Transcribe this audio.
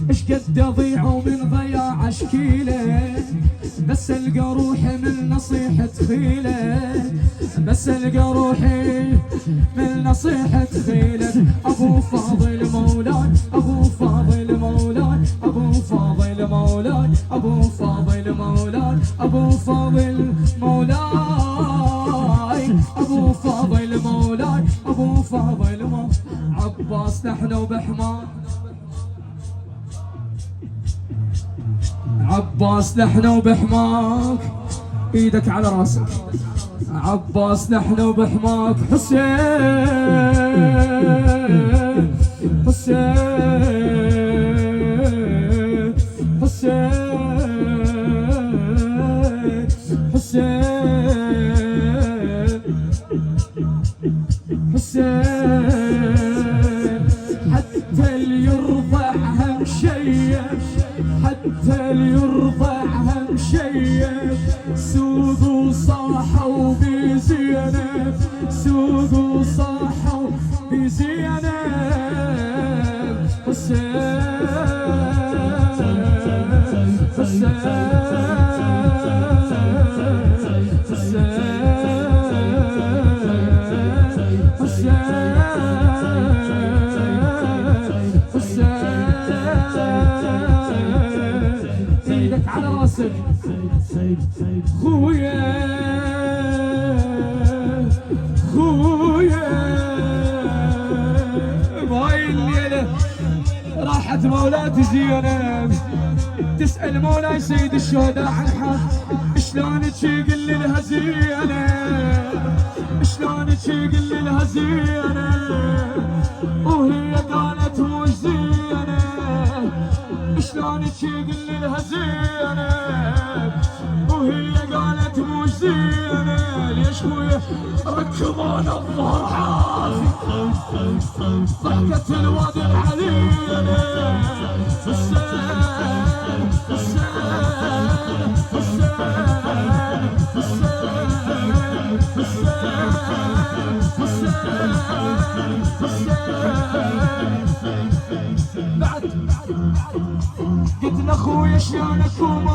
اش قد اضيع ومن ضياع اشكيله، بس القى روحي من نصيحة خيله، بس القى روحي من نصيحة خيله. ابو فاضل مولاي، ابو فاضل مولاي، ابو فاضل مولاي، ابو فاضل مولاي، ابو فاضل مولاي، ابو فاضل مولاي، ابو فاضل مولاي. عباس نحن وبحمار، عباس نحن وبحماك، ايدك على راسك. عباس نحن وبحماك، حسين حسين حسين حسين حسين. حتى اللي يرضع هم شيء، حتى اللي يرضع هم شيء. سوقوا صاحوا بزينب، سوقوا صاحوا بزينب. حسين حسين على راسك. خويا خويا بهاي الليلة راحت مولاتي زينب تسأل مولاي سيد الشهداء عن حال شلونك يقل لها زينب، شلونك يقل لها زينب، وهي قالت مش زينب. شلونك يقل لها زينب وهي قالت مش زينب. ليش خويا ركضون الظهر عافي، ضحكت الواد العليل. حسين حسين حسين. بعد قلت له خويا شلونك وما